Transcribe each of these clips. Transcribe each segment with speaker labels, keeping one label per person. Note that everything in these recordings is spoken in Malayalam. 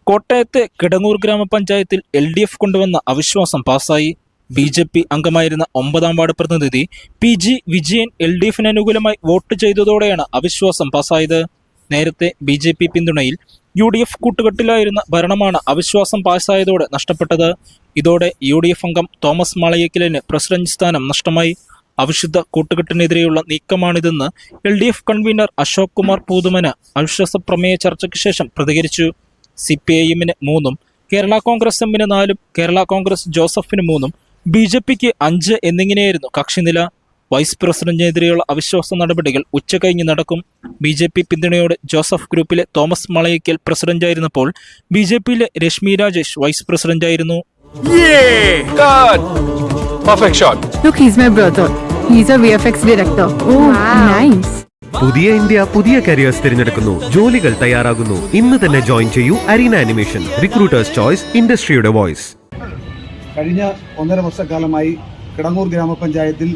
Speaker 1: കോട്ടയത്തെ കിടങ്ങൂർ ഗ്രാമപഞ്ചായത്തിൽ LDF കൊണ്ടുവന്ന അവിശ്വാസം പാസായി. BJP അംഗമായിരുന്ന 9ാം വാർഡ് പ്രതിനിധി PG വിജയൻ LDFിന് അനുകൂലമായി വോട്ട് ചെയ്തതോടെയാണ് അവിശ്വാസം പാസായത്. നേരത്തെ BJP പിന്തുണയിൽ UDF കൂട്ടുകെട്ടിലായിരുന്ന ഭരണമാണ് അവിശ്വാസം പാസായതോടെ നഷ്ടപ്പെട്ടത്. ഇതോടെ UDF അംഗം തോമസ് മാളയക്കലിന് പ്രസിഡന്റ് സ്ഥാനം നഷ്ടമായി. അവിശുദ്ധ കൂട്ടുകെട്ടിനെതിരെയുള്ള നീക്കമാണിതെന്ന് LDF കൺവീനർ അശോക് കുമാർ പൂതുമന അവിശ്വാസ പ്രമേയ ചർച്ചയ്ക്ക് ശേഷം പ്രതികരിച്ചു. CPIM-ന് 3, കേരള കോൺഗ്രസ് എമ്മിന് 4, കേരള കോൺഗ്രസ് ജോസഫിന് 3, BJPക്ക് 5 എന്നിങ്ങനെയായിരുന്നു കക്ഷിനില. വൈസ് പ്രസിഡന്റിനെതിരെയുള്ള അവിശ്വാസ നടപടികൾ ഉച്ചകഴിഞ്ഞ് നടക്കും. BJP പിന്തുണയോടെ ജോസഫ് ഗ്രൂപ്പിലെ തോമസ് മാളയക്കൽ പ്രസിഡന്റായിരുന്നപ്പോൾ BJPയിലെ രശ്മി രാജേഷ് വൈസ് പ്രസിഡന്റായിരുന്നു.
Speaker 2: പുതിയ ഇന്ത്യ പുതിയ കരിയേഴ്സ് തിരഞ്ഞെടുക്കുന്നു. ജോലികൾ തയ്യാറാകുന്നു. ഇന്ന് തന്നെ ജോയിൻ ചെയ്യൂ അരീന ആനിമേഷൻ. റിക്രൂട്ടേഴ്സ് ചോയ്സ്, ഇൻഡസ്ട്രിയുടെ വോയിസ്.
Speaker 3: കഴിഞ്ഞ 1.5 വർഷക്കാലമായി കിടങ്ങൂർ ഗ്രാമപഞ്ചായത്തിൽ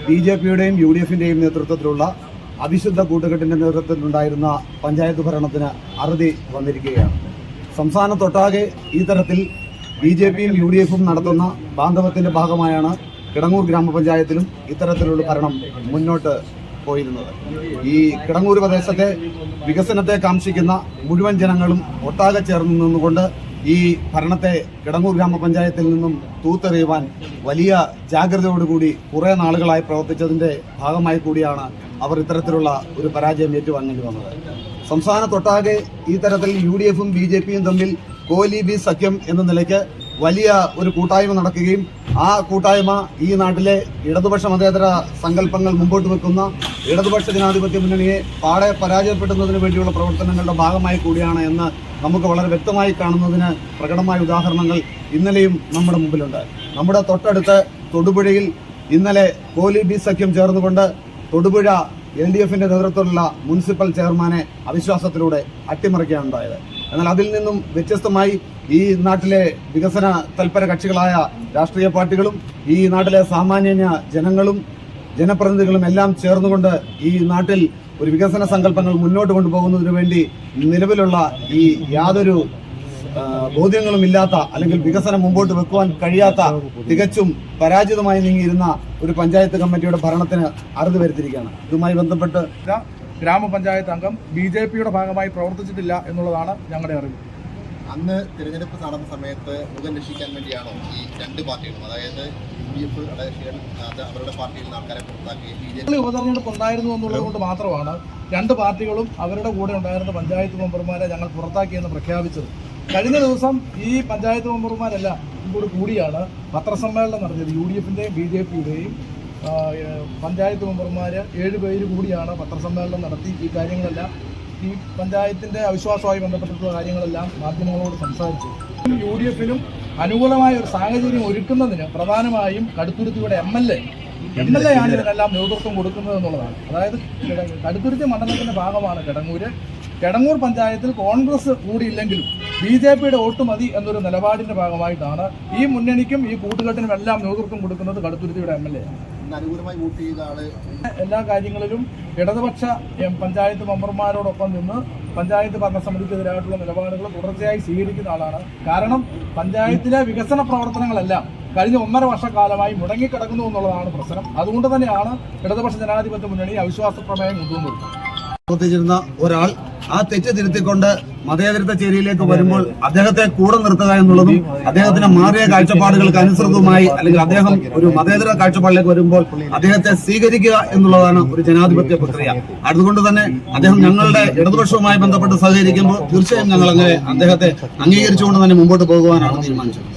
Speaker 3: BJPയുടെയും UDFിന്റെയും നേതൃത്വത്തിലുള്ള അവിശുദ്ധ കൂട്ടുകെട്ടിന്റെ നേതൃത്വത്തിലുണ്ടായിരുന്ന പഞ്ചായത്ത് ഭരണത്തിന് അറുതി വന്നിരിക്കുകയാണ്. സംസ്ഥാനത്തൊട്ടാകെ ഈ തരത്തിൽ BJPയും UDFും നടത്തുന്ന ബാന്ധവത്തിന്റെ ഭാഗമായാണ് കിടങ്ങൂർ ഗ്രാമപഞ്ചായത്തിലും ഇത്തരത്തിലുള്ള ഭരണം മുന്നോട്ട് പോയിരുന്നത്. ഈ കിടങ്ങൂർ പ്രദേശത്തെ വികസനത്തെ കാംക്ഷിക്കുന്ന മുഴുവൻ ജനങ്ങളും ഒട്ടാകെ ചേർന്ന് നിന്നുകൊണ്ട് ഈ ഭരണത്തെ കിടങ്ങൂർ ഗ്രാമപഞ്ചായത്തിൽ നിന്നും തൂത്തെറിയുവാൻ വലിയ ജാഗ്രതയോടുകൂടി കുറേ നാളുകളായി പ്രവർത്തിച്ചതിന്റെ ഭാഗമായി കൂടിയാണ് അവർ ഇത്തരത്തിലുള്ള ഒരു പരാജയം ഏറ്റുവാങ്ങേണ്ടി വന്നത്. സംസ്ഥാനത്തൊട്ടാകെ ഈ തരത്തിൽ UDFും BJPയും തമ്മിൽ കോലീബി സഖ്യം എന്ന നിലയ്ക്ക് വലിയ ഒരു കൂട്ടായ്മ നടക്കുകയും ആ കൂട്ടായ്മ ഈ നാട്ടിലെ ഇടതുപക്ഷ മതേതര സങ്കല്പങ്ങൾ മുമ്പോട്ട് വെക്കുന്ന ഇടതുപക്ഷ ജനാധിപത്യ മുന്നണിയെ പാടെ പരാജയപ്പെടുന്നതിന് വേണ്ടിയുള്ള പ്രവർത്തനങ്ങളുടെ ഭാഗമായി കൂടിയാണ് എന്ന് നമുക്ക് വളരെ വ്യക്തമായി കാണുന്നതിന് പ്രകടമായ ഉദാഹരണങ്ങൾ ഇന്നലെയും നമ്മുടെ മുമ്പിലുണ്ട്. നമ്മുടെ തൊട്ടടുത്ത് തൊടുപുഴയിൽ ഇന്നലെ കോലീബി സഖ്യം ചേർന്നുകൊണ്ട് തൊടുപുഴ LDFിന്റെ നേതൃത്വത്തിലുള്ള മുനിസിപ്പൽ ചെയർമാനെ അവിശ്വാസത്തിലൂടെ അട്ടിമറിക്കുകയാണുണ്ടായത്. എന്നാൽ അതിൽ നിന്നും വ്യത്യസ്തമായി ഈ നാട്ടിലെ വികസന തൽപര കക്ഷികളായ രാഷ്ട്രീയ പാർട്ടികളും ഈ നാട്ടിലെ സാമാന്യ ജനങ്ങളും ജനപ്രതിനിധികളും എല്ലാം ചേർന്നുകൊണ്ട് ഈ നാട്ടിൽ ഒരു വികസന സങ്കല്പങ്ങൾ മുന്നോട്ട് കൊണ്ടുപോകുന്നതിനു വേണ്ടി നിലവിലുള്ള ഈ യാതൊരു ബോധ്യങ്ങളും ഇല്ലാത്ത അല്ലെങ്കിൽ വികസനം മുമ്പോട്ട് വെക്കുവാൻ കഴിയാത്ത തികച്ചും പരാജിതമായി നീങ്ങിയിരുന്ന ഒരു പഞ്ചായത്ത് കമ്മിറ്റിയുടെ ഭരണത്തിന് അറുതി വരുത്തിയിരിക്കുകയാണ്. ഇതുമായി ബന്ധപ്പെട്ട്
Speaker 4: ഗ്രാമപഞ്ചായത്ത് അംഗം BJPയുടെ ഭാഗമായി പ്രവർത്തിച്ചിട്ടില്ല എന്നുള്ളതാണ് ഞങ്ങളുടെ അറിവ്.
Speaker 5: അന്ന് തിരഞ്ഞെടുപ്പ് നടന്ന സമയത്ത് മുഖം രക്ഷിക്കാൻ വേണ്ടിയാണോ ഈ രണ്ട് പാർട്ടികളും, അതായത് UDF അവരുടെ പാർട്ടിയിൽ നിന്ന് ആൾക്കാരെ പുറത്താക്കി BJP
Speaker 4: ഉപതെരഞ്ഞെടുപ്പ് ഉണ്ടായിരുന്നു എന്നുള്ളത് കൊണ്ട് മാത്രമാണ് 2 പാർട്ടികളും അവരുടെ കൂടെ ഉണ്ടായിരുന്ന പഞ്ചായത്ത് മെമ്പർമാരെ ഞങ്ങൾ പുറത്താക്കിയെന്ന് പ്രഖ്യാപിച്ചത്. കഴിഞ്ഞ ദിവസം ഈ പഞ്ചായത്ത് മെമ്പർമാരെല്ലാം കൂടിയാണ് പത്രസമ്മേളനം നടത്തിയത്. UDFിന്റെയും BJPയുടെയും പഞ്ചായത്ത് മെമ്പർമാർ 7 പേര് കൂടിയാണ് പത്രസമ്മേളനം നടത്തി ഈ കാര്യങ്ങളെല്ലാം, ഈ പഞ്ചായത്തിന്റെ അവിശ്വാസവുമായി ബന്ധപ്പെട്ടിട്ടുള്ള കാര്യങ്ങളെല്ലാം മാധ്യമങ്ങളോട് സംസാരിച്ചു. UDFിനും അനുകൂലമായ ഒരു സാഹചര്യം ഒരുക്കുന്നതിന് പ്രധാനമായും കടുത്തുരുത്തിയുടെ MLA ആണ് ഇതിനെല്ലാം നേതൃത്വം കൊടുക്കുന്നത് എന്നുള്ളതാണ്. അതായത് കടുത്തുരുത്തി മണ്ഡലത്തിന്റെ ഭാഗമാണ് കിടങ്ങൂർ പഞ്ചായത്തിൽ കോൺഗ്രസ് കൂടിയില്ലെങ്കിലും BJPയുടെ വോട്ട് മതി എന്നൊരു നിലപാടിന്റെ ഭാഗമായിട്ടാണ് ഈ മുന്നണിക്കും ഈ കൂട്ടുകെട്ടിനും എല്ലാം നേതൃത്വം കൊടുക്കുന്നത് കടുത്തുരുത്തിയുടെ MLA.
Speaker 5: അനുകൂലമായി വോട്ട് ചെയ്ത ആള്
Speaker 4: എല്ലാ കാര്യങ്ങളിലും ഇടതുപക്ഷ പഞ്ചായത്ത് മെമ്പർമാരോടൊപ്പം നിന്ന് പഞ്ചായത്ത് ഭരണസമിതിക്കെതിരായിട്ടുള്ള നിലപാടുകൾ തുടർച്ചയായി സ്വീകരിക്കുന്ന ആളാണ്. കാരണം പഞ്ചായത്തിലെ വികസന പ്രവർത്തനങ്ങളെല്ലാം കഴിഞ്ഞ 1.5 വർഷക്കാലമായി മുടങ്ങിക്കിടക്കുന്നു എന്നുള്ളതാണ് പ്രശ്നം. അതുകൊണ്ട് തന്നെയാണ് ഇടതുപക്ഷ ജനാധിപത്യ മുന്നണി അവിശ്വാസ പ്രമേയം കൊണ്ടുവന്നത്.
Speaker 3: പ്രവർത്തിച്ചിരുന്ന ഒരാൾ ആ തെറ്റ് തിരുത്തിക്കൊണ്ട് മതേതരത്വ ചേരിയിലേക്ക് വരുമ്പോൾ അദ്ദേഹത്തെ കൂടെ നിർത്തുക എന്നുള്ളതും അദ്ദേഹത്തിന്റെ മാറിയ കാഴ്ചപ്പാടുകൾക്ക് അനുസൃതമായി അല്ലെങ്കിൽ അദ്ദേഹം ഒരു മതേതര കാഴ്ചപ്പാടിലേക്ക് വരുമ്പോൾ അദ്ദേഹത്തെ സ്വീകരിക്കുക എന്നുള്ളതാണ് ഒരു ജനാധിപത്യ പ്രക്രിയ. അതുകൊണ്ട് തന്നെ അദ്ദേഹം ഞങ്ങളുടെ ഇടതുപക്ഷവുമായി ബന്ധപ്പെട്ട് സഹകരിക്കുമ്പോൾ തീർച്ചയായും ഞങ്ങൾ അങ്ങനെ അദ്ദേഹത്തെ അംഗീകരിച്ചുകൊണ്ട് തന്നെ മുമ്പോട്ട് പോകുവാനാണ് തീരുമാനിച്ചത്.